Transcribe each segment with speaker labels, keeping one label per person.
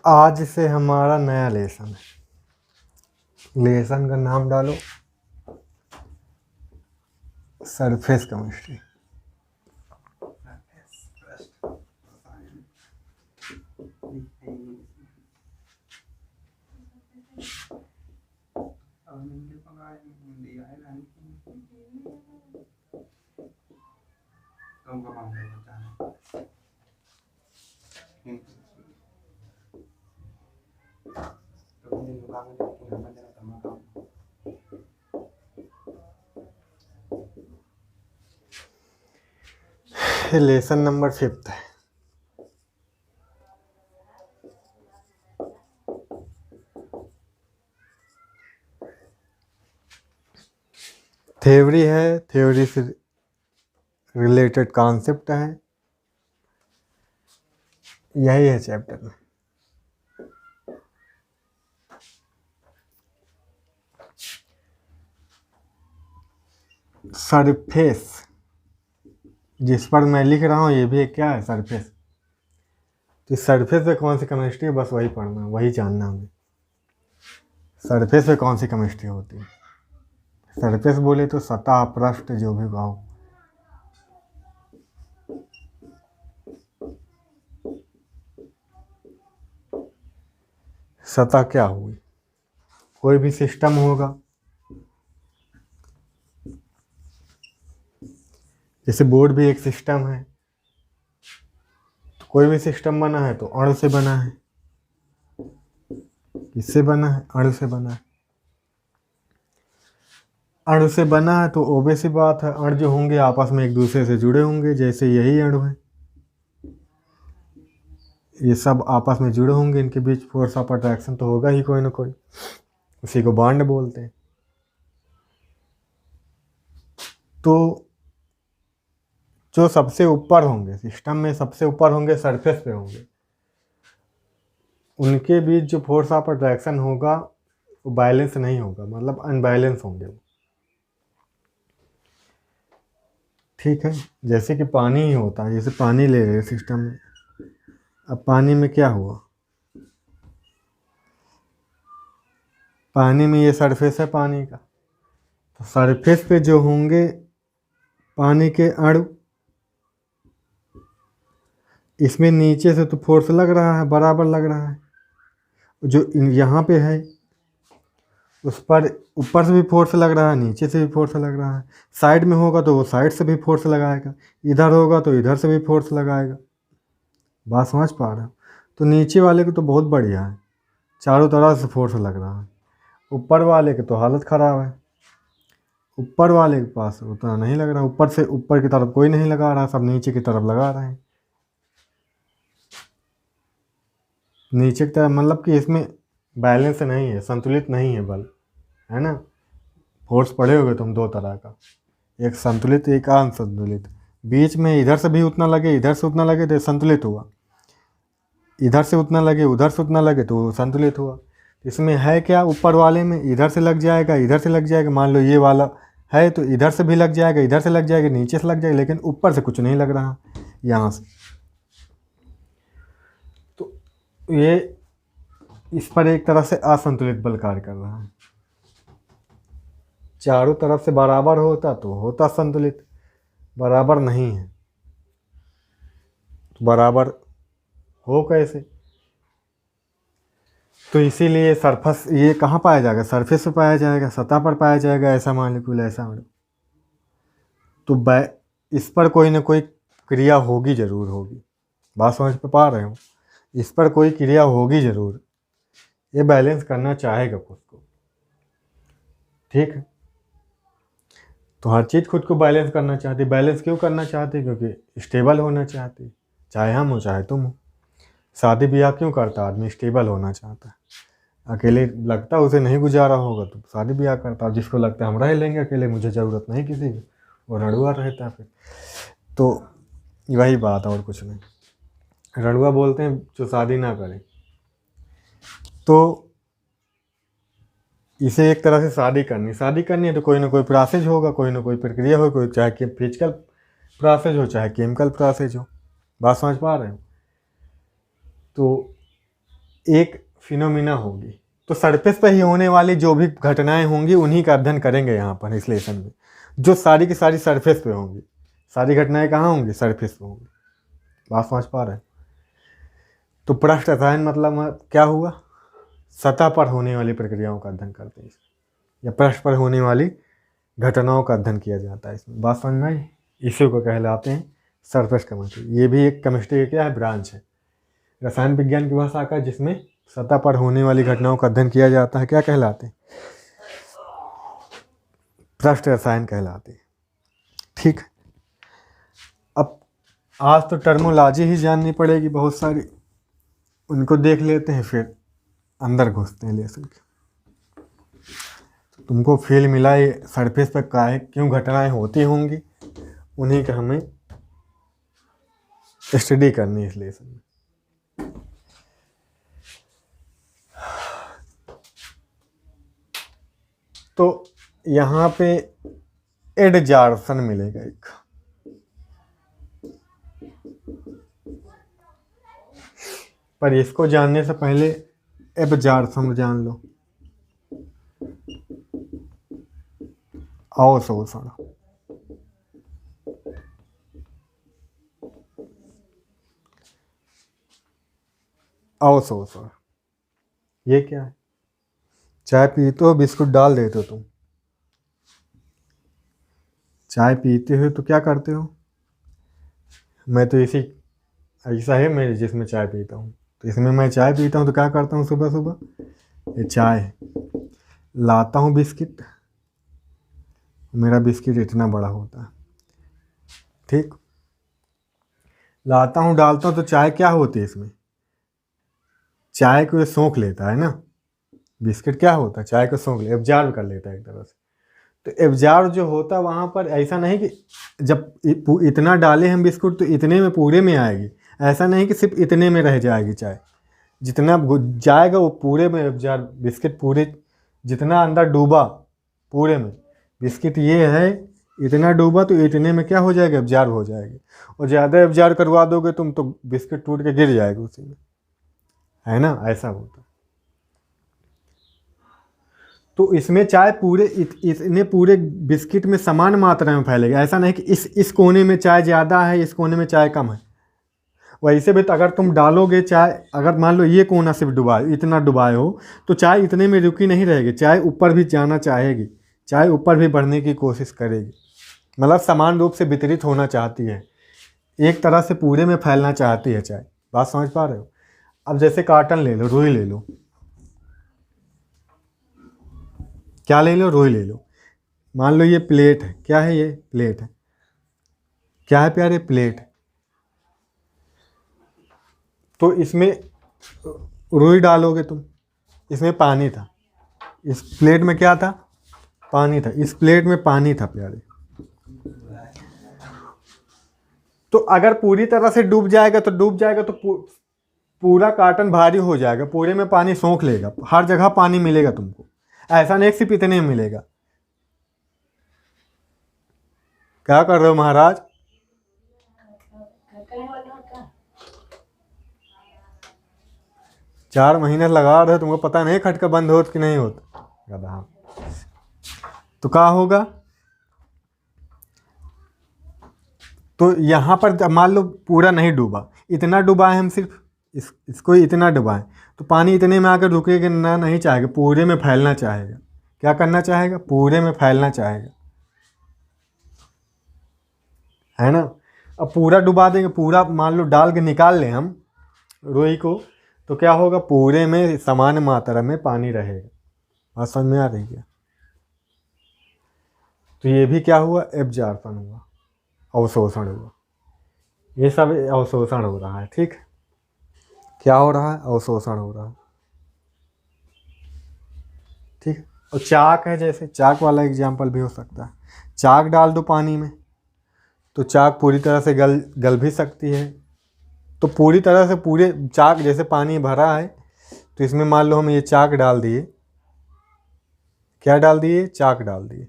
Speaker 1: आज से हमारा नया लेसन है। लेसन का नाम डालो सरफेस केमिस्ट्री। लेसन नंबर 5 है। थ्योरी है, थ्योरी से रिलेटेड कॉन्सेप्ट है, यही है चैप्टर में। सरफेस जिस पर मैं लिख रहा हूँ ये भी क्या है, सरफेस। तो सरफेस पे कौन सी केमिस्ट्री है, बस वही पढ़ना, वही जानना हमें। सरफेस पे कौन सी केमिस्ट्री होती है। सरफेस बोले तो सतह, पृष्ठ, जो भी कहो। सतह क्या हुई, कोई भी सिस्टम होगा, जैसे बोर्ड भी एक सिस्टम है। तो कोई भी सिस्टम बना है तो अणु से बना है। किससे बना है, अणु से बना है। अणु से बना है तो ओबे सी बात है, अणु जो होंगे आपस में एक दूसरे से जुड़े होंगे। जैसे यही अणु है, ये सब आपस में जुड़े होंगे, इनके बीच फोर्स ऑफ अट्रैक्शन तो होगा ही कोई ना कोई, उसी को बॉन्ड बोलते हैं। तो जो सबसे ऊपर होंगे सिस्टम में, सबसे ऊपर होंगे, सरफेस पे होंगे, उनके बीच जो फोर्स ऑफ अट्रैक्शन होगा वो बैलेंस नहीं होगा, मतलब अनबैलेंस होंगे वो। ठीक है, जैसे कि पानी ही होता है, जैसे पानी ले रहे सिस्टम में। अब पानी में क्या हुआ, पानी में ये सरफेस है पानी का, तो सरफेस पे जो होंगे पानी के अणु, इसमें नीचे से तो फोर्स लग रहा है, बराबर लग रहा है। जो यहाँ पे है उस पर ऊपर से भी फोर्स लग रहा है, नीचे से भी फोर्स लग रहा है। साइड में होगा तो वो साइड से भी फोर्स लगाएगा, इधर होगा तो इधर से भी फोर्स लगाएगा। बात समझ पा रहे हो। तो नीचे वाले को तो बहुत बढ़िया है, चारों तरफ से फोर्स लग रहा है। ऊपर वाले की तो हालत ख़राब है, ऊपर वाले के पास उतना नहीं लग रहा। ऊपर से ऊपर की तरफ कोई नहीं लगा रहा, सब नीचे की तरफ लगा रहे हैं। नीचे की तरफ मतलब कि इसमें बैलेंस नहीं है, संतुलित नहीं है बल, है ना। फोर्स पढ़े होगे तुम दो तरह का, एक संतुलित एक असंतुलित। बीच में इधर से भी उतना लगे इधर से उतना लगे तो संतुलित हुआ, इधर से उतना लगे उधर से उतना लगे तो संतुलित हुआ। इसमें है क्या, ऊपर वाले में इधर से लग जाएगा इधर से लग जाएगा। मान लो ये वाला है तो इधर से भी लग जाएगा इधर से लग जाएगा नीचे से लग जाएगा, लेकिन ऊपर से कुछ नहीं लग रहा यहाँ से। तो ये इस पर एक तरह से असंतुलित बल कार्य कर रहा है। चारों तरफ से बराबर होता तो होता संतुलित, बराबर नहीं है तो बराबर हो कैसे। तो इसीलिए सरफेस ये कहाँ पाया जाएगा, सरफेस पे पाया जाएगा, सतह पर पाया जाएगा ऐसा मॉलिक्यूल, ऐसा अणु। तो इस पर कोई ना कोई क्रिया होगी, जरूर होगी। बात समझ पे पा रहे हो, इस पर कोई क्रिया होगी जरूर, ये बैलेंस करना चाहेगा खुद को। ठीक है, तो हर चीज़ खुद को बैलेंस करना चाहती। बैलेंस क्यों करना चाहती, क्योंकि स्टेबल होना चाहती, चाहे हम हो चाहे तुम हो। शादी ब्याह क्यों करता आदमी, स्टेबल होना चाहता है। अकेले लगता उसे नहीं गुजारा होगा तो शादी ब्याह करता, जिसको लगता है हम रह लेंगे अकेले, मुझे ज़रूरत नहीं किसी की, वो रड़ुआ रहता है फिर। तो वही बात, और कुछ नहीं। रड़ुआ बोलते हैं जो शादी ना करे। तो इसे एक तरह से शादी करनी है तो कोई ना कोई प्रोसेस होगा, कोई ना कोई प्रक्रिया हो, कोई चाहे कि फिजिकल प्रोसेस हो चाहे केमिकल प्रोसेस हो। बात समझ पा रहे हो? तो एक फिनोमिना होगी, तो सरफेस पर ही होने वाली जो भी घटनाएं होंगी उन्हीं का अध्ययन करेंगे यहाँ पर इस लेसन में, जो सारी की सारी सरफेस पे होंगी। सारी घटनाएं कहाँ होंगी? सरफेस पे होंगी। बात समझ पा रहे हैं? तो पृष्ठ रसायन मतलब क्या हुआ? सतह पर होने वाली प्रक्रियाओं का अध्ययन करते हैं या पृष्ठ पर होने वाली घटनाओं का अध्ययन किया जाता है इसमें। बात समझ में आई? इसी को कहलाते हैं सरफेस केमिस्ट्री। ये भी एक केमिस्ट्री का क्या है? ब्रांच है, रसायन विज्ञान की भाषा का, जिसमें सतह पर होने वाली घटनाओं का अध्ययन किया जाता है। क्या कहलाते हैं? पृष्ठ रसायन कहलाते हैं। ठीक है, अब आज तो टर्मोलॉजी ही जाननी पड़ेगी बहुत सारी, उनको देख लेते हैं फिर अंदर घुसते हैं लेसन के। तो तुमको फील मिला ये सरफेस पर काहे क्यों घटनाएं होती होंगी, उन्हीं का हमें स्टडी करनी है इस लेसन में। तो यहाँ पे एडजार्सन मिलेगा एक, पर इसको जानने से पहले एब्जार्सन जान लो। अवशोषण, अवशोषण ये क्या है? चाय पीते हो, बिस्कुट डाल देते हो तुम। चाय पीते हो तो क्या करते हो? मैं तो इसी ऐसा है मेरे जिसमें चाय पीता हूँ, तो इसमें मैं चाय पीता हूँ तो क्या करता हूँ? सुबह सुबह ये चाय लाता हूँ, बिस्किट, मेरा बिस्किट इतना बड़ा होता है, ठीक, लाता हूँ, डालता हूँ, तो चाय क्या होती है इसमें? चाय को ये सोख लेता है ना। बिस्किट क्या होता है? चाय को सोख ले, एब्जॉर्ब कर लेता है एक तरह से। तो एब्जॉर्ब जो होता है वहाँ पर, ऐसा नहीं कि जब इतना डाले हम बिस्कुट तो इतने में पूरे में आएगी, ऐसा नहीं कि सिर्फ इतने में रह जाएगी चाय। जितना जाएगा वो पूरे में एब्जॉर्ब, बिस्किट पूरे जितना अंदर डूबा पूरे में, बिस्किट ये है इतना डूबा तो इतने में क्या हो जाएगा? एब्जॉर्ब हो जाएगी। और ज़्यादा एब्जॉर्ब करवा दोगे तुम तो बिस्किट टूट के गिर जाएगा उसी में, है ना? ऐसा होता। तो इसमें चाय पूरे इतने पूरे बिस्किट में समान मात्रा में फैलेगा, ऐसा नहीं कि इस कोने में चाय ज़्यादा है, इस कोने में चाय कम है। वैसे भी तो अगर तुम डालोगे चाय, अगर मान लो ये कोना सिर्फ डुबाए, इतना डुबाए हो, तो चाय इतने में रुकी नहीं रहेगी, चाय ऊपर भी जाना चाहेगी, चाय ऊपर भी बढ़ने की कोशिश करेगी, मतलब समान रूप से वितरित होना चाहती है, एक तरह से पूरे में फैलना चाहती है चाय। बात समझ पा रहे हो? अब जैसे कॉटन ले लो, रुई ले लो, क्या ले लो? रुई ले लो। मान लो ये प्लेट है, क्या है? ये प्लेट है, क्या है प्यारे? प्लेट। तो इसमें रुई डालोगे तुम, इसमें पानी था, इस प्लेट में क्या था? पानी था, इस प्लेट में पानी था प्यारे। तो अगर पूरी तरह से डूब जाएगा तो डूब जाएगा, तो पूरा कार्टन भारी हो जाएगा, पूरे में पानी सोख लेगा, हर जगह पानी मिलेगा तुमको, ऐसा नहीं सिर्फ इतने में मिलेगा। क्या कर रहे हो महाराज? चार महीने लगा रहे हो, तुमको पता नहीं खटका बंद होता कि नहीं होता? गधा। तो क्या होगा? तो यहाँ पर मान लो पूरा नहीं डूबा, इतना डुबाए हम, सिर्फ इसको इतना डुबाएं, तो पानी इतने में आकर रुकेगा ना, नहीं चाहेगा, पूरे में फैलना चाहेगा। क्या करना चाहेगा? पूरे में फैलना चाहेगा, है ना? अब पूरा डुबा देंगे, पूरा मान लो डाल के निकाल लें हम रुई को, तो क्या होगा? पूरे में समान मात्रा में पानी रहेगा। बात समझ में आ रही है? तो ये भी क्या हुआ? एब्जॉर्प्शन हुआ, अवशोषण हुआ। ये सब अवशोषण हो रहा है, ठीक। क्या हो रहा है? अवशोषण हो रहा है, ठीक। और चाक है, जैसे चाक वाला एग्जाम्पल भी हो सकता है। चाक डाल दो पानी में तो चाक पूरी तरह से गल भी सकती है। तो पूरी तरह से पूरे चाक, जैसे पानी भरा है तो इसमें मान लो हम ये चाक डाल दिए, क्या डाल दिए, चाक डाल दिए,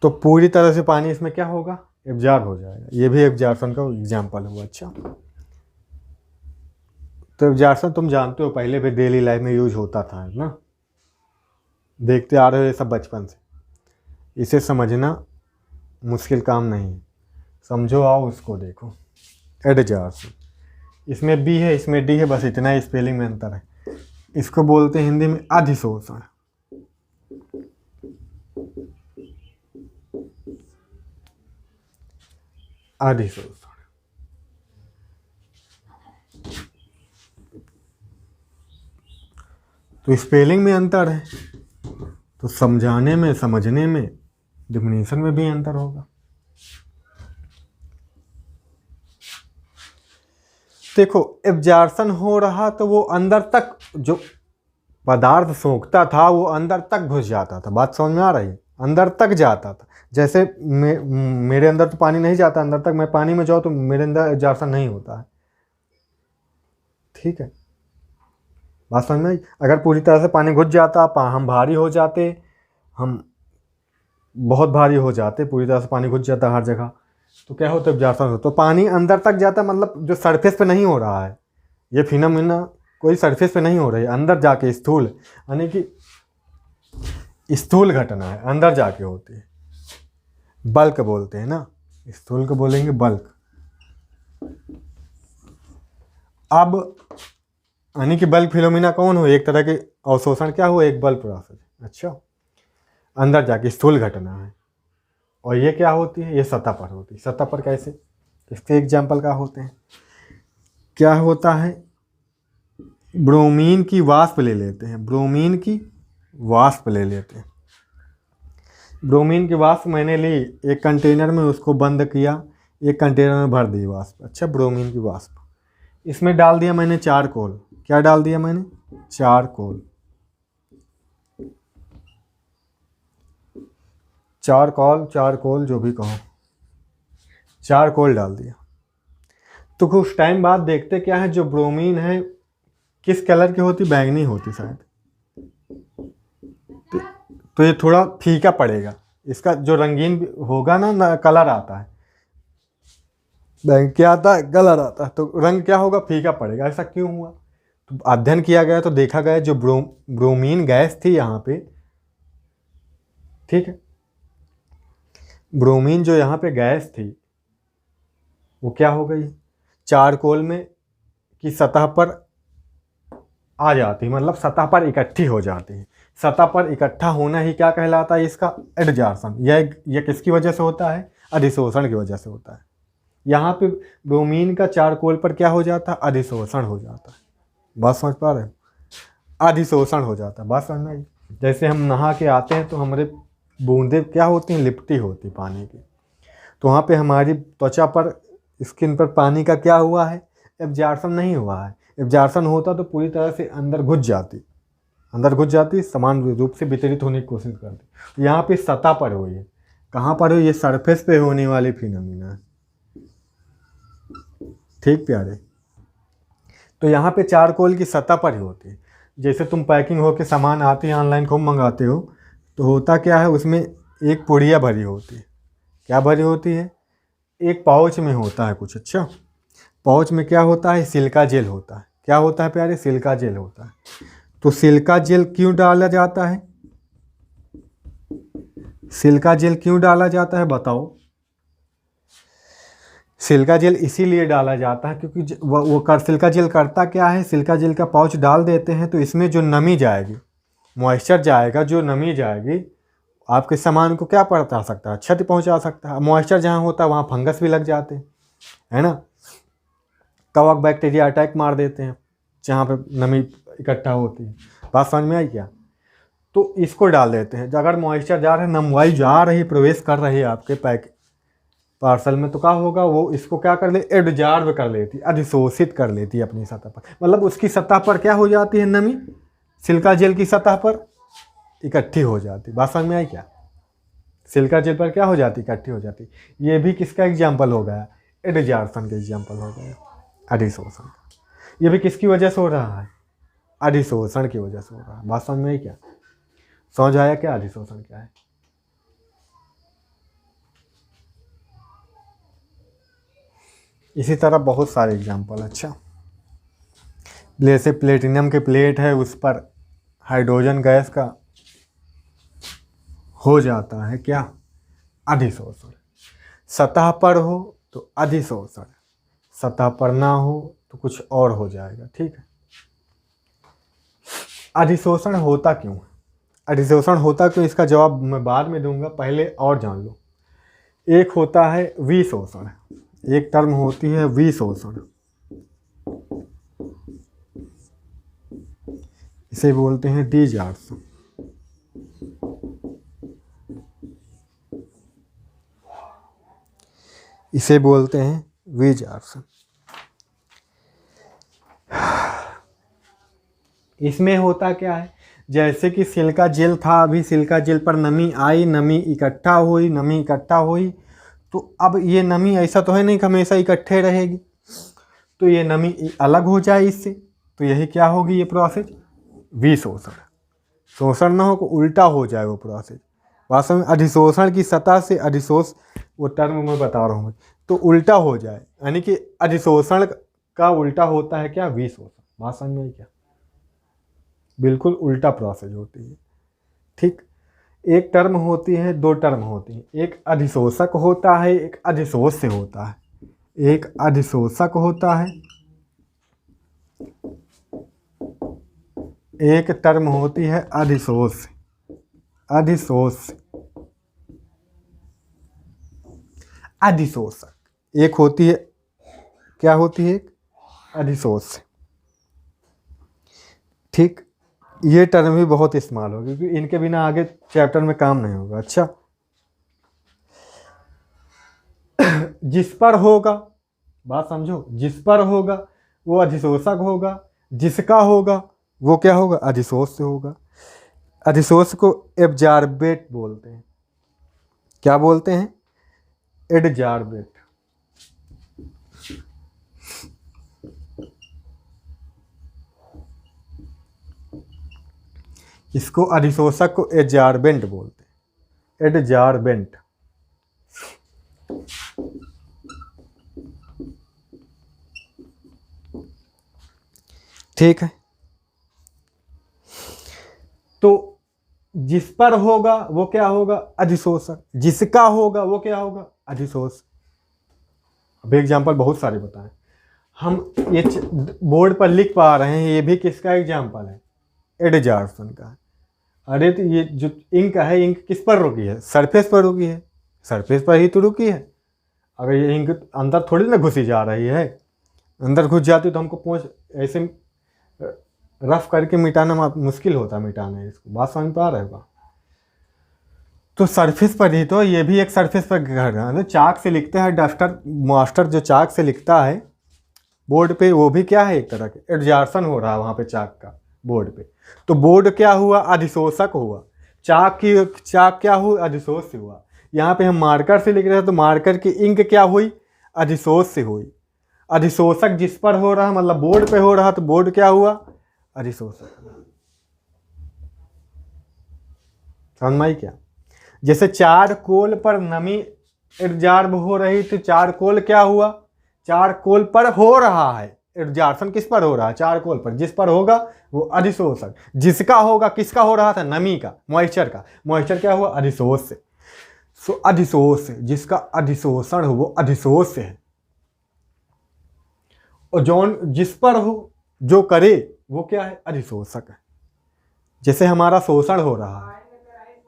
Speaker 1: तो पूरी तरह से पानी इसमें क्या होगा, एब्जॉर्ब हो जाएगा। ये भी एब्जॉर्प्शन का एग्जाम्पल हुआ। अच्छा, तो एब्जॉर्प्शन तुम जानते हो पहले भी डेली लाइफ में यूज होता था ना, देखते आ रहे हो ये सब बचपन से। इसे समझना मुश्किल काम नहीं है, समझो, आओ उसको देखो। एडजॉर्प्शन, इसमें बी है, इसमें डी है, बस इतना ही स्पेलिंग में अंतर है। इसको बोलते हैं हिंदी में अधिशोषण। अधिशोषण, तो स्पेलिंग में अंतर है, तो समझाने में, समझने में, डिफिनेशन में भी अंतर होगा। देखो, एब्जॉर्प्शन हो रहा तो वो अंदर तक जो पदार्थ सोखता था वो अंदर तक घुस जाता था। बात समझ में आ रही है, अंदर तक जाता था। जैसे मेरे अंदर तो पानी नहीं जाता अंदर तक, मैं पानी में जाऊँ तो मेरे अंदर एब्जॉर्प्शन नहीं होता है। ठीक है, बात समझ में आई। अगर पूरी तरह से पानी घुस जाता, हम भारी हो जाते, हम बहुत भारी हो जाते, पूरी तरह से पानी घुस जाता हर जगह, तो क्या होता है, एब्जॉर्प्शन होता। तो पानी अंदर तक जाता, मतलब जो सरफेस पे नहीं हो रहा है, ये फिनोमेना कोई सरफेस पे नहीं हो रही है, अंदर जाके स्थूल, यानी कि स्थूल घटना है, अंदर जाके होती है। बल्क बोलते हैं ना, स्थूल को बोलेंगे बल्क। अब यानी कि बल्क फिनोमेना कौन हो, एक तरह के अवशोषण क्या हो, एक बल्क प्रोसेस। अच्छा, अंदर जाके स्थूल घटना है। और ये क्या होती है, ये सतह पर होती है। सतह पर कैसे, इसके एग्जाम्पल क्या होते हैं, क्या होता है, ब्रोमीन की वाष्प ले लेते हैं, ब्रोमीन की वाष्प ले लेते हैं। ब्रोमीन की वाष्प मैंने ली एक कंटेनर में, उसको बंद किया, एक कंटेनर में भर दी वाष्प। अच्छा, ब्रोमीन की वाष्प, इसमें डाल दिया मैंने चारकोल। क्या डाल दिया मैंने, चारकोल। चारकोल जो भी कहो, चारकोल डाल दिया। तो कुछ टाइम बाद देखते क्या है, जो ब्रोमीन है किस कलर की होती, बैंगनी होती शायद। तो ये थोड़ा फीका पड़ेगा, इसका जो रंगीन होगा ना कलर आता है, बैंक क्या आता है, कलर आता है, तो रंग क्या होगा, फीका पड़ेगा। ऐसा क्यों हुआ, तो अध्ययन किया गया तो देखा गया जो ब्रोमीन गैस थी यहाँ पे, ठीक है, ब्रोमीन जो यहाँ पे गैस थी वो क्या हो गई, चारकोल में की सतह पर आ जाती, मतलब सतह पर इकट्ठी हो जाती है। सतह पर इकट्ठा होना ही क्या कहलाता है, इसका एडजॉर्प्शन। यह किसकी वजह से होता है, अधिशोषण की वजह से होता है। यहाँ पे ब्रोमीन का चारकोल पर क्या हो जाता है, अधिशोषण हो जाता है। बात समझ पा रहे हो, अधिशोषण हो जाता है। बात समझ में आई। जैसे हम नहा के आते हैं तो हमारे बूंदे क्या होती हैं, लिपटी होती पानी की, तो वहाँ पे हमारी त्वचा पर, स्किन पर पानी का क्या हुआ है, एब्जॉर्प्शन नहीं हुआ है। एब्जॉर्प्शन होता तो पूरी तरह से अंदर घुस जाती, समान रूप से वितरित होने की कोशिश करती। यहाँ पे सतह पर हुई है, कहाँ पर हुई, ये सरफेस पे होने वाली फिनोमिना है। ठीक प्यारे, तो यहाँ पे चारकोल की सतह पर ही होती है। जैसे तुम पैकिंग होके सामान आती है, ऑनलाइन खूब मंगाते हो, तो होता क्या है, उसमें एक पुड़िया भरी होती है। क्या भरी होती है, एक पाउच में होता है कुछ। अच्छा, पाउच में क्या होता है, सिलिका जेल होता है। क्या होता है प्यारे, सिलिका जेल होता है। तो सिलिका जेल क्यों डाला जाता है, सिलिका जेल क्यों डाला जाता है बताओ। सिलिका जेल इसीलिए डाला जाता है क्योंकि सिलिका जेल करता क्या है, सिलिका जेल का पाउच डाल देते हैं तो इसमें जो नमी जाएगी, मॉइस्चर जाएगा, जो नमी जाएगी आपके सामान को क्या पहुंचा सकता है, क्षति पहुंचा सकता है। मॉइस्चर जहाँ होता है वहाँ फंगस भी लग जाते हैं, है ना, कवक बैक्टीरिया अटैक मार देते हैं जहाँ पे नमी इकट्ठा होती है। बात समझ में आई क्या। तो इसको डाल देते हैं। अगर मॉइस्चर जा रहा है, नमवाई जा रही, प्रवेश कर रही है आपके पार्सल में, तो क्या होगा, वो इसको क्या कर ले, एब्जॉर्ब कर लेती, अधिशोषित कर लेती है अपनी सतह पर। मतलब उसकी सतह पर क्या हो जाती है, नमी सिलिका जेल की सतह पर इकट्ठी हो जाती। बात समझ में आई क्या, सिलिका जेल पर क्या हो जाती, इकट्ठी हो जाती। ये भी किसका एग्जाम्पल हो गया, एडजॉर्प्शन का एग्जाम्पल हो गया, अधिशोषण। ये भी किसकी वजह से हो रहा है, अधिशोषण की वजह से हो रहा है। बात समझ में आई क्या? समझ आया क्या अधिशोषण क्या है? इसी तरह बहुत सारे एग्जाम्पल। अच्छा, जैसे प्लेटिनम के प्लेट है, उस पर हाइड्रोजन गैस का हो जाता है क्या? अधिशोषण। सतह पर हो तो अधिशोषण, सतह पर ना हो तो कुछ और हो जाएगा। ठीक है, अधिशोषण होता क्यों है? अधिशोषण होता क्यों, इसका जवाब मैं बाद में दूंगा, पहले और जान लो। एक होता है विशोषण, एक टर्म होती है विशोषण, इसे बोलते हैं डिजॉर्प्शन। इसे बोलते हैं विजॉर्प्शन। इसमें होता क्या है, जैसे कि सिलिका जेल था, अभी सिलिका जेल पर नमी आई, नमी इकट्ठा हुई, तो अब ये नमी ऐसा तो है नहीं कि हमेशा इकट्ठे रहेगी, तो ये नमी अलग हो जाए इससे, तो यही क्या होगी ये प्रोसेस? विशोषण। शोषण ना हो तो उल्टा हो जाए वो प्रोसेस। वास्तव में अधिशोषण की सतह से अधिशोष, वो टर्म मैं बता रहा हूँ, तो उल्टा हो जाए, यानी कि अधिशोषण का उल्टा होता है क्या? विशोषण। बात समझ में क्या? बिल्कुल उल्टा प्रोसेस होती है। ठीक, एक टर्म होती है, दो टर्म होती है, एक अधिशोषक होता है, एक अधिशोष से होता है। एक अधिशोषक होता है, एक टर्म होती है अधिशोष। अधिशोष, अधिशोषक एक होती है, क्या होती है? एक अधिशोष। ठीक, ये टर्म भी बहुत इस्तेमाल होगी क्योंकि इनके बिना आगे चैप्टर में काम नहीं होगा। अच्छा, जिस पर होगा, बात समझो, जिस पर होगा वो अधिशोषक होगा, जिसका होगा वो क्या होगा? अधिशोष से होगा। अधिशोष को एब्जॉर्बेट बोलते हैं। क्या बोलते हैं? एडजॉर्बेट। इसको अधिशोषक को एडजॉर्बेंट बोलते हैं। एडजॉर्बेंट। ठीक है, तो जिस पर होगा वो क्या होगा? अधिशोषक। जिसका होगा वो क्या होगा? अधिशोष। अब एग्जाम्पल बहुत सारे बताएं, हम ये बोर्ड पर लिख पा रहे हैं, ये भी किसका एग्जाम्पल है? एडजॉर्प्शन का। अरे तो ये जो इंक है, इंक किस पर रुकी है? सरफेस पर रुकी है, सरफेस पर ही तो रुकी है। अगर ये इंक अंदर थोड़ी ना घुसी जा रही है, अंदर घुस जाती तो हमको पोंछ ऐसे रफ करके मिटाना मुश्किल होता, मिटाना है इसको। बात समझ पा रहे होगा? तो सरफेस पर ही तो, ये भी एक सरफेस पर घर है। चाक से लिखते हैं, डस्टर मास्टर जो चाक से लिखता है बोर्ड पे, वो भी क्या है? एक तरह के एडजॉर्प्शन हो रहा है वहाँ पे चाक का, बोर्ड पे। तो बोर्ड क्या हुआ? अधिशोषक हुआ। चाक क्या हुआ? अधिशोष से हुआ। यहाँ पे हम मार्कर से लिख रहे हैं तो मार्कर की इंक क्या हुई? अधिशोष से हुई। अधिशोषक जिस पर हो रहा, मतलब बोर्ड पे हो रहा, तो बोर्ड क्या हुआ? अधिशोषक। समझ में आई क्या? जैसे चारकोल पर नमी एब्जॉर्ब हो रही थी, चारकोल क्या हुआ? चारकोल पर हो रहा है एब्जॉर्प्शन। किस पर हो रहा है? चारकोल पर। जिस पर होगा वो अधिशोषक। जिसका होगा, किसका हो रहा था? नमी का, मॉइस्चर का। मॉइस्चर क्या हुआ? अधिशोष से। सो अधिशोष से, जिसका अधिशोषण हो वो अधिशोष से है। और जौन जिस पर हो, जो करे वो क्या है? अधिशोषक है। जैसे हमारा शोषण हो रहा है,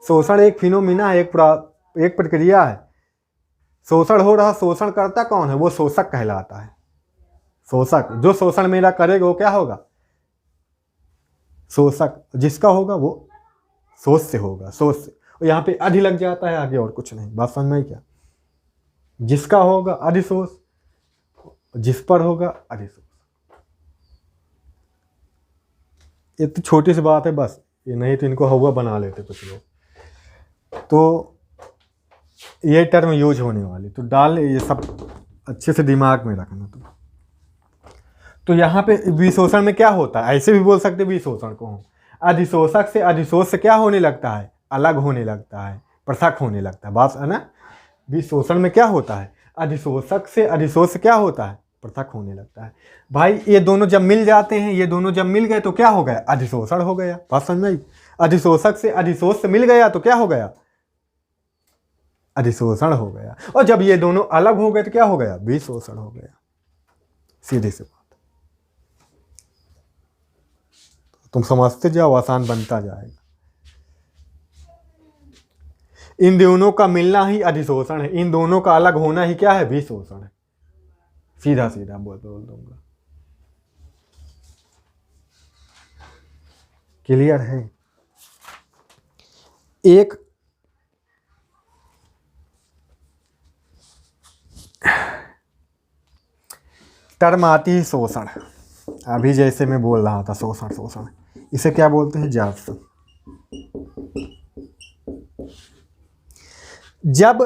Speaker 1: शोषण एक फिनोमिना है, एक प्रक्रिया है। शोषण हो रहा, शोषण करता कौन है? वो शोषक कहलाता है। शोषक, जो शोषण मेरा करेगा वो क्या होगा? शोषक। जिसका होगा वो शोष से होगा, शोष से। और यहाँ पे अधि लग जाता है, आगे और कुछ नहीं। बात समझ में क्या? जिसका होगा अधिशोष, जिस पर होगा अधिशोष। ये तो छोटी सी बात है बस, ये नहीं तो इनको हवा बना लेते कुछ लोग। तो ये टर्म यूज होने वाली, तो डाल ये सब अच्छे से दिमाग में रखना। तो यहाँ पे विशोषण में क्या होता है, ऐसे भी बोल सकते विशोषण को हम, अधिशोषक से अधिशोष से क्या होने लगता है, अलग होने लगता है, पृथक होने लगता है, बात है ना। विशोषण में क्या होता है, अधिशोषक से अधिशोष से क्या होता है, पृथक होने लगता है। भाई ये दोनों जब मिल जाते हैं, ये दोनों जब मिल गए तो क्या हो गया, अधिशोषण हो गया। बात समझ में आई? अधिशोषक से अधिशोष से मिल गया तो क्या हो गया, अधिशोषण हो गया। और जब ये दोनों अलग हो गए तो क्या हो गया, विशोषण हो गया। सीधी सी बात, तुम समझते जाओ, आसान बनता जाएगा। इन दोनों का मिलना ही अधिशोषण है, इन दोनों का अलग होना ही क्या है, विशोषण है। सीधा सीधा बोल दूंगा। क्लियर है? एक टर्म आती है शोषण, अभी जैसे मैं बोल रहा था शोषण शोषण, इसे क्या बोलते हैं, जार्सन। जब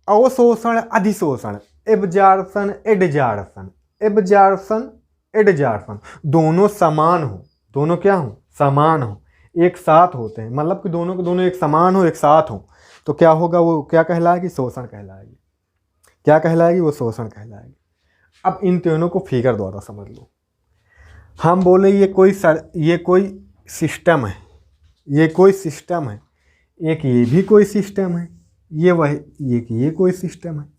Speaker 1: अवशोषण अधिशोषण, एब्जॉर्प्शन एडजॉर्प्शन, एब्जॉर्प्शन एडजॉर्प्शन दोनों समान हो, दोनों क्या हो, समान हो, एक साथ होते हैं, मतलब कि दोनों के दोनों एक समान हो, एक साथ हो, तो क्या होगा, वो क्या कहलाएगी, शोषण कहलाएगी। क्या कहलाएगी, वो शोषण कहलाएगी। अब इन तीनों को फिगर द्वारा समझ लो। हम बोले ये कोई सिस्टम है, ये कोई सिस्टम है, एक ये भी कोई सिस्टम है, ये कोई सिस्टम है।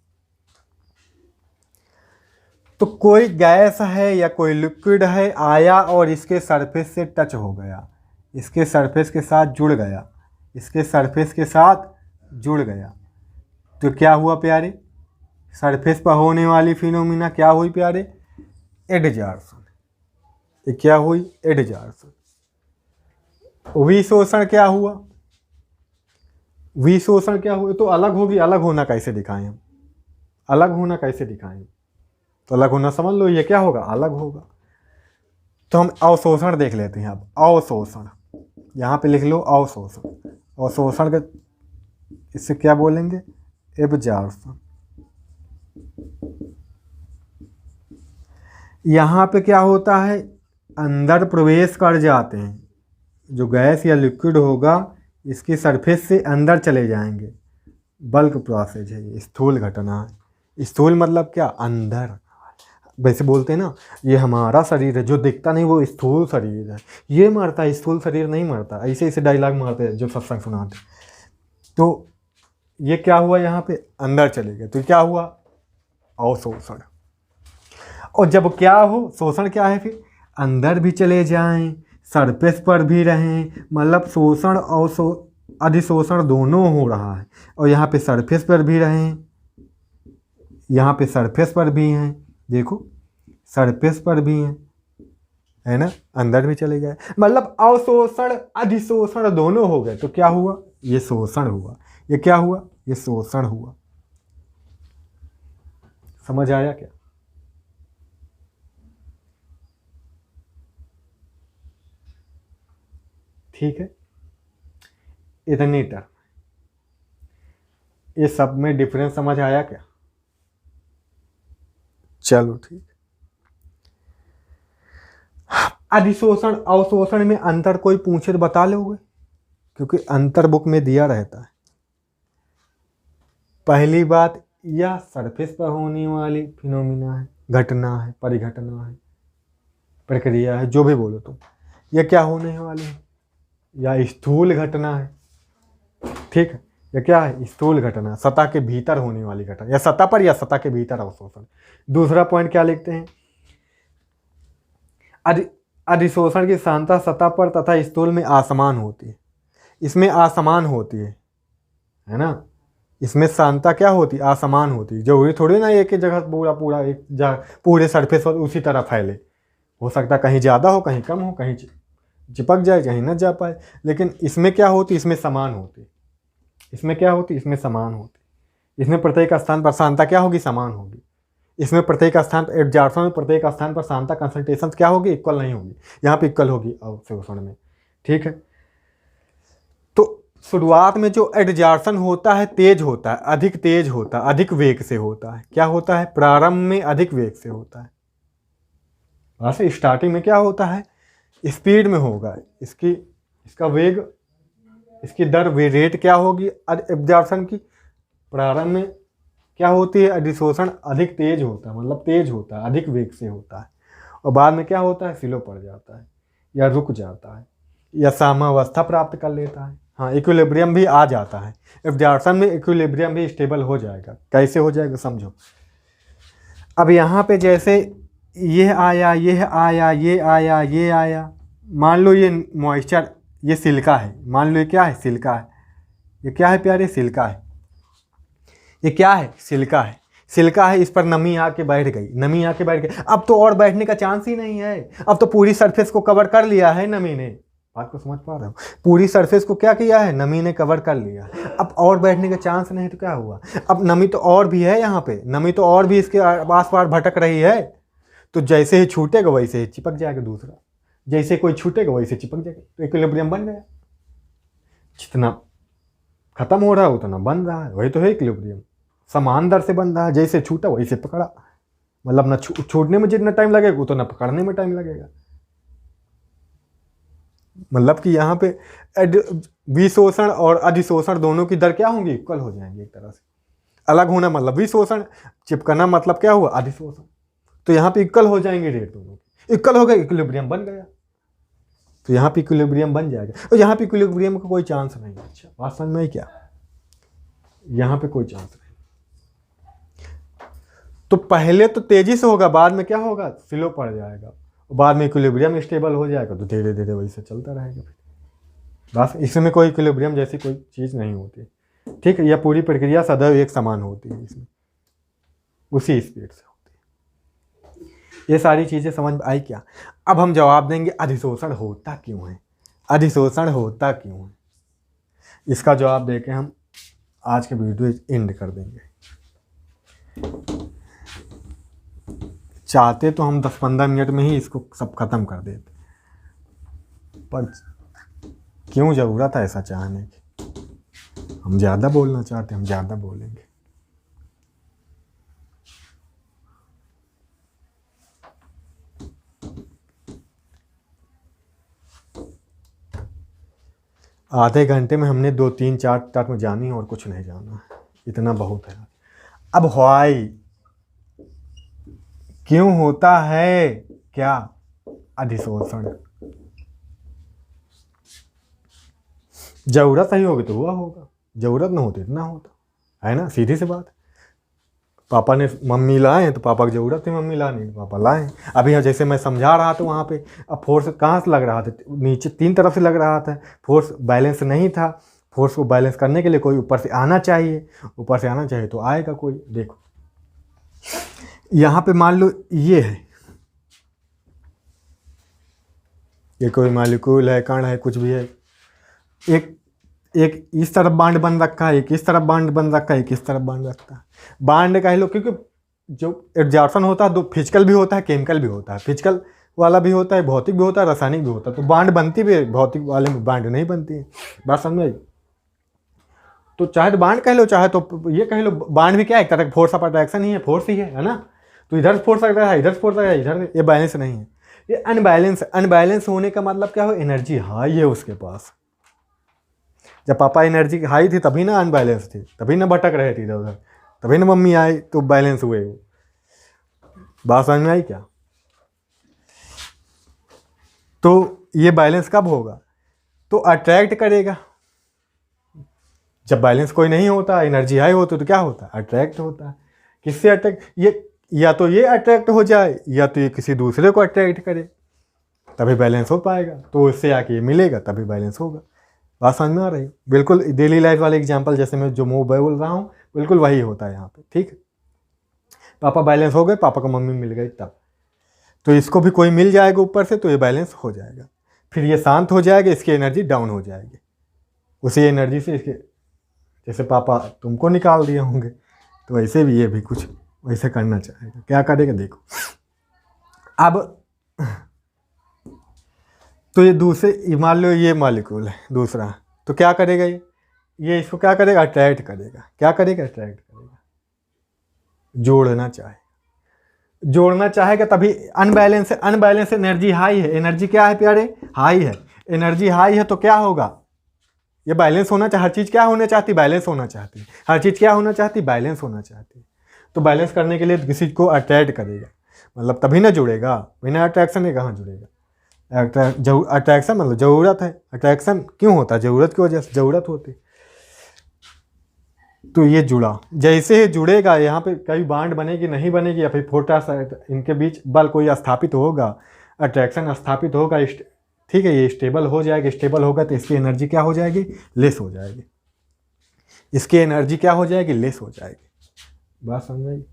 Speaker 1: तो कोई गैस है या कोई लिक्विड है, आया और इसके सरफेस से टच हो गया, इसके सरफेस के साथ जुड़ गया, इसके सरफेस के साथ जुड़ गया, तो क्या हुआ प्यारे, सरफेस पर होने वाली फिनोमिना क्या हुई प्यारे, एडजॉर्प्शन। ये क्या हुई, एडजॉर्प्शन। विशोषण क्या हुआ, विशोषण क्या हुआ, तो अलग होगी। अलग होना कैसे दिखाएं हम, अलग होना कैसे दिखाएं, तो अलग होना समझ लो, ये क्या होगा, अलग होगा। तो हम अवशोषण देख लेते हैं। अब अवशोषण यहाँ पे लिख लो, अवशोषण। अवशोषण का इससे क्या बोलेंगे, एब्जॉर्प्शन। यहाँ पे क्या होता है, अंदर प्रवेश कर जाते हैं, जो गैस या लिक्विड होगा इसकी सरफेस से अंदर चले जाएंगे, बल्क प्रोसेस है, ये स्थूल घटना है। स्थूल मतलब क्या, अंदर। वैसे बोलते हैं ना, ये हमारा शरीर है, जो दिखता नहीं वो स्थूल शरीर है, ये मरता है, स्थूल शरीर नहीं मरता, ऐसे ऐसे डायलॉग मारते हैं जो सत्संग सुनाते। तो ये क्या हुआ, यहाँ पे अंदर चले गए, तो क्या हुआ, अवशोषण। और जब क्या हो, शोषण क्या है, फिर अंदर भी चले जाएं, सरफेस पर भी रहें, मतलब शोषण और अधिशोषण दोनों हो रहा है। और यहाँ पे सरफेस पर भी रहें, यहाँ पे सरफेस पर भी हैं, देखो सरफेस पर भी हैं, है ना, अंदर भी चले गए, मतलब अवशोषण अधिशोषण दोनों हो गए, तो क्या हुआ, ये शोषण हुआ। ये क्या हुआ, ये शोषण हुआ। समझ आया क्या? ठीक है, इतनी टर्म, ये सब में डिफरेंस समझ आया क्या? चलो ठीक। अधिशोषण अवशोषण में अंतर कोई पूछे तो बता लोगे, क्योंकि अंतर बुक में दिया रहता है। पहली बात, यह सरफेस पर होने वाली फिनोमिना है, घटना है, परिघटना है, प्रक्रिया है, जो भी बोलो तुम। यह क्या होने वाली है, या स्थूल घटना है। ठीक है, यह क्या है, स्थूल घटना, सतह के भीतर होने वाली घटना, या सतह पर या सतह के भीतर अवशोषण। दूसरा पॉइंट क्या लिखते हैं, अधिशोषण की सांद्रता सतह पर तथा स्थूल में असमान होती है। इसमें असमान होती है ना, इसमें सांद्रता क्या होती है, असमान होती है। जरूरी थोड़ी ना एक ही जगह पूरा एक जगह पूरे सरफेस पर उसी तरह फैले, हो सकता है कहीं ज़्यादा हो, कहीं कम हो, कहीं चिपक जाए, कहीं न जा पाए। लेकिन इसमें क्या होती, इसमें समान होती, इसमें क्या होती, इसमें समान होती। इसमें प्रत्येक स्थान पर सांद्रता क्या होगी, समान होगी। इसमें प्रत्येक स्थान पर एडजॉर्प्शन में प्रत्येक स्थान पर सांद्रता कंसंट्रेशन क्या होगी, इक्वल नहीं होगी, यहाँ पे इक्वल होगी अवशोषण में। ठीक है, तो शुरुआत में जो एडजॉर्प्शन होता है तेज होता है, अधिक तेज होता है, अधिक वेग से होता है। क्या होता है, प्रारंभ में अधिक वेग से होता है, वहाँ से स्टार्टिंग में क्या होता है, स्पीड में होगा, इसका वेग, इसकी दर वे रेट क्या होगी एब्जॉर्प्शन की। प्रारंभ में क्या होती है, अधिशोषण अधिक तेज होता है, मतलब तेज होता है, अधिक वेग से होता है, और बाद में क्या होता है, स्लो पड़ जाता है या रुक जाता है या साम्यावस्था प्राप्त कर लेता है। हाँ, इक्विलिब्रियम भी आ जाता है, एब्जॉर्प्शन में इक्विलिब्रियम भी स्टेबल हो जाएगा। कैसे हो जाएगा समझो। अब यहाँ पे जैसे ये आया, ये आया, ये आया, ये आया, मान लो ये मॉइस्चर, ये सिल्का है, मान लो ये क्या है, सिल्का है। ये क्या है प्यारे, सिल्का है। ये क्या है, सिल्का है। सिल्का है, इस पर नमी आके बैठ गई, नमी आके बैठ गई। अब तो और बैठने का चांस ही नहीं है, अब तो पूरी सरफेस को कवर कर लिया है नमी ने। बात को समझ पा रहे हो, पूरी सरफेस को क्या किया है, नमी ने कवर कर लिया। अब और बैठने का चांस नहीं, तो क्या हुआ, अब नमी तो और भी है यहाँ पे, नमी तो और भी इसके आस पास भटक रही है। तो जैसे ही छूटेगा वैसे ही चिपक जाएगा दूसरा, जैसे कोई छूटेगा वैसे चिपक जाएगा, तो इक्विलिब्रियम बन गया। जितना खत्म हो रहा है उतना बन रहा है, वही तो है इक्विलिब्रियम। समान दर से बन रहा है, जैसे छूटा वैसे पकड़ा, मतलब ना छूटने में जितना टाइम लगेगा उतना पकड़ने में टाइम लगेगा। मतलब कि यहाँ पे विशोषण और अधिशोषण दोनों की दर क्या होंगी, इक्वल हो जाएंगी एक तरह से। अलग होना मतलब विशोषण, चिपकना मतलब क्या हुआ, अधिशोषण। तो यहाँ पे इक्वल हो जाएंगे रेट दोनों, इक्वल हो गए, इक्विलिब्रियम बन गया। तो यहाँ पे इक्विलिब्रियम बन जाएगा, और यहाँ पे इक्विलिब्रियम का कोई चांस नहीं। अच्छा बात समझ में आई क्या, यहाँ पे कोई चांस नहीं। तो पहले तो तेजी से होगा, बाद में क्या होगा, स्लो पड़ जाएगा, बाद में इक्विलिब्रियम स्टेबल हो जाएगा, तो धीरे धीरे वैसे चलता रहेगा। बस इसमें कोई इक्विलिब्रियम जैसी कोई चीज़ नहीं होती, ठीक है। यह पूरी प्रक्रिया सदैव एक समान होती है, इसमें उसी स्पीड से होती है। ये सारी चीज़ें समझ में आई क्या। अब हम जवाब देंगे अधिशोषण होता क्यों है, अधिशोषण होता क्यों है। इसका जवाब देके हम आज के वीडियो एंड कर देंगे। चाहते तो हम 10-15 मिनट में ही इसको सब खत्म कर देते, पर क्यों ज़रूरत है ऐसा चाहने की। हम ज़्यादा बोलना चाहते, हम ज़्यादा बोलेंगे। आधे घंटे में हमने 2-3-4 तक में जानी और कुछ नहीं जाना, इतना बहुत है। अब व्हाई, क्यों होता है क्या अधिशोषण, जरूरत सही होगी तो हुआ होगा, जरूरत ना होती इतना होता है ना, सीधी सी बात। पापा ने मम्मी लाए तो पापा की जरूरत थी मम्मी लाने, तो पापा लाए। अभी जैसे मैं समझा रहा था वहाँ पे, अब फोर्स कहाँ से लग रहा था, नीचे 3 तरफ से लग रहा था, फोर्स बैलेंस नहीं था। फोर्स को बैलेंस करने के लिए कोई ऊपर से आना चाहिए, ऊपर से आना चाहिए तो आएगा कोई। देखो यहाँ पे मान लो ये है, ये कोई मॉलिक्यूल है, कण है, कुछ भी है। एक इस तरफ बांड बन रखा है, एक इस तरफ बांड बन रखा है, एक इस तरफ बांड रखा है। बांड कह लो, क्योंकि जो एब्जॉर्प्शन होता है, दो फिजिकल भी होता है, केमिकल भी होता है। फिजिकल वाला भी होता है, भौतिक भी होता है, रासायनिक भी होता है। तो बांड बनती भी है, भौतिक वाले में बांड नहीं बनती है। बात समझ में आई। तो चाहे तो बांड कह लो, चाहे तो ये कह लो, बांड भी क्या है, एक तरह का फोर्स ऑफ अट्रैक्शन ही है, फोर्स ही है ना। तो इधर फोर्स लग रहा है, इधर फोर्स लग रहा है, इधर, ये बैलेंस नहीं है, ये अनबैलेंस। अनबैलेंस होने का मतलब क्या हो, एनर्जी हाई है उसके पास। जब पापा एनर्जी हाई थी तभी ना अनबैलेंस थी, तभी ना भटक रहे थे इधर उधर, तभी ना मम्मी आई तो बैलेंस हुए। बात समझ में आई क्या। तो ये बैलेंस कब होगा, तो अट्रैक्ट करेगा। जब बैलेंस कोई नहीं होता, एनर्जी हाई होती तो क्या होता है, अट्रैक्ट होता है। किससे अट्रैक्ट, ये या तो ये अट्रैक्ट हो जाए, या तो ये किसी दूसरे को अट्रैक्ट करे, तभी बैलेंस हो पाएगा। तो इससे आके ये मिलेगा, तभी बैलेंस होगा। बात समझ में आ रही है। बिल्कुल डेली लाइफ वाले एग्जांपल जैसे मैं जो मुँह बोल रहा हूँ, बिल्कुल वही होता है यहाँ पे, ठीक है। पापा बैलेंस हो गए, पापा को मम्मी मिल गई तब, तो इसको भी कोई मिल जाएगा ऊपर से, तो ये बैलेंस हो जाएगा। फिर ये शांत हो जाएगा, इसकी एनर्जी डाउन हो जाएगी। उसी एनर्जी से इसके, जैसे पापा तुमको निकाल दिए होंगे, तो वैसे भी ये भी कुछ वैसे करना चाहेगा। क्या करेगा देखो। अब तो ये दूसरे, मान लो ये मॉलिक्यूल है दूसरा, तो क्या करेगा ये इसको क्या करेगा, अट्रैक्ट करेगा। क्या करेगा, अट्रैक्ट करेगा, जोड़ना चाहे। जोड़ना चाहेगा तभी अनबैलेंस है, अनबैलेंस एनर्जी हाई है, एनर्जी क्या है प्यारे, हाई है, एनर्जी हाई है तो क्या होगा, ये बैलेंस होना चाहिए, हर चीज़ क्या होना चाहती, बैलेंस होना चाहती, हर चीज़ क्या होना चाहती, बैलेंस होना चाहती। तो बैलेंस करने के लिए किसी को अट्रैक्ट करेगा, मतलब तभी ना जुड़ेगा, बिना अट्रैक्शन के कहाँ जुड़ेगा। अट्रैक्शन मतलब ज़रूरत है, अट्रैक्शन क्यों होता है, ज़रूरत की वजह से ज़रूरत होती। तो ये जुड़ा, जैसे ही जुड़ेगा यहाँ पे कभी बांड बनेगी नहीं बनेगी, या फिर फोटा सा इनके बीच बल कोई स्थापित होगा, अट्रैक्शन स्थापित होगा, ठीक है, ये स्टेबल हो जाएगा, स्टेबल होगा तो इसकी एनर्जी क्या हो जाएगी, लेस हो जाएगी, इसकी एनर्जी क्या हो जाएगी, लेस हो जाएगी। बात समझ आई।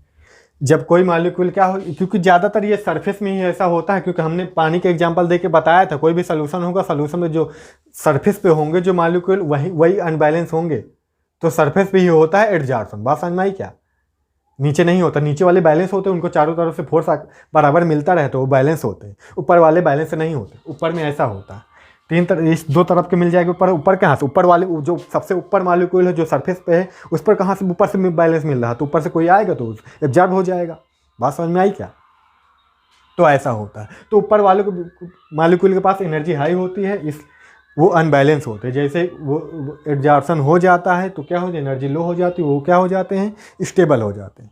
Speaker 1: जब कोई मॉलिक्यूल क्या हो, क्योंकि ज़्यादातर ये सरफेस में ही ऐसा होता है, क्योंकि हमने पानी के एग्जांपल दे के बताया था, कोई भी सोल्यूशन होगा, सोल्यूशन में जो सरफेस पे होंगे जो मॉलिक्यूल वही अनबैलेंस होंगे, तो सरफेस पे ही होता है एडजॉर्प्शन। बात समझ में आई क्या, नीचे नहीं होता, नीचे वाले बैलेंस होते हैं, उनको चारों तरफ से फोर्स बराबर मिलता रहता है, वो बैलेंस होते हैं, ऊपर वाले बैलेंस नहीं होते, ऊपर में ऐसा होता है, इस दो तरफ के मिल जाएगा, ऊपर कहाँ से, ऊपर वाले जो सबसे ऊपर मॉलिक्यूल है जो सरफेस पे है, उस पर कहाँ से ऊपर से बैलेंस मिल रहा है, तो ऊपर से कोई आएगा तो एब्जॉर्ब हो जाएगा। बात समझ में आई क्या, तो ऐसा होता है। तो ऊपर वाले को मॉलिक्यूल के पास एनर्जी हाई होती है, वो अनबैलेंस होते हैं, जैसे वो एब्जॉर्प्शन हो जाता है तो क्या हो जाए, एनर्जी लो हो जाती है, वो क्या हो जाते हैं, स्टेबल हो जाते हैं।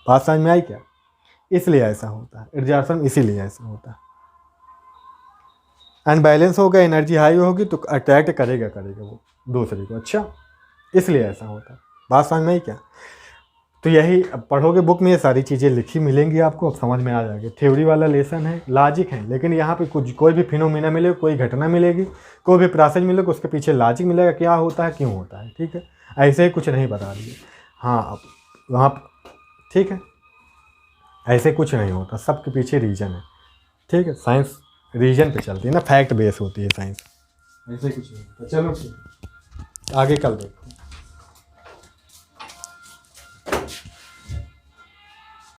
Speaker 1: बात समझ में आई क्या, इसलिए ऐसा होता है एब्जॉर्प्शन, इसीलिए ऐसा होता है। अनबैलेंस होगा, एनर्जी हाई होगी तो अट्रैक्ट करेगा वो दूसरे को, अच्छा, इसलिए ऐसा होता है। बात समझ में आई क्या, तो यही अब पढ़ोगे बुक में ये सारी चीज़ें लिखी मिलेंगी आपको, अब समझ में आ जाएगी। थ्योरी वाला लेसन है, लॉजिक है, लेकिन यहाँ पे कोई भी फिनोमिना मिलेगा, कोई घटना मिलेगी, कोई भी प्रोसेस मिलेगा, उसके पीछे लॉजिक मिलेगा, क्या होता है, क्यों होता है, ठीक है, ऐसे ही कुछ नहीं बता दिए। हाँ, अब वहाँ ठीक है, ऐसे कुछ नहीं होता, सबके पीछे रीजन है, ठीक है, साइंस रीजन पे चलती है ना, फैक्ट बेस होती है साइंस, ऐसे कुछ नहीं होता। चलो ठीक है, आगे कल देखो।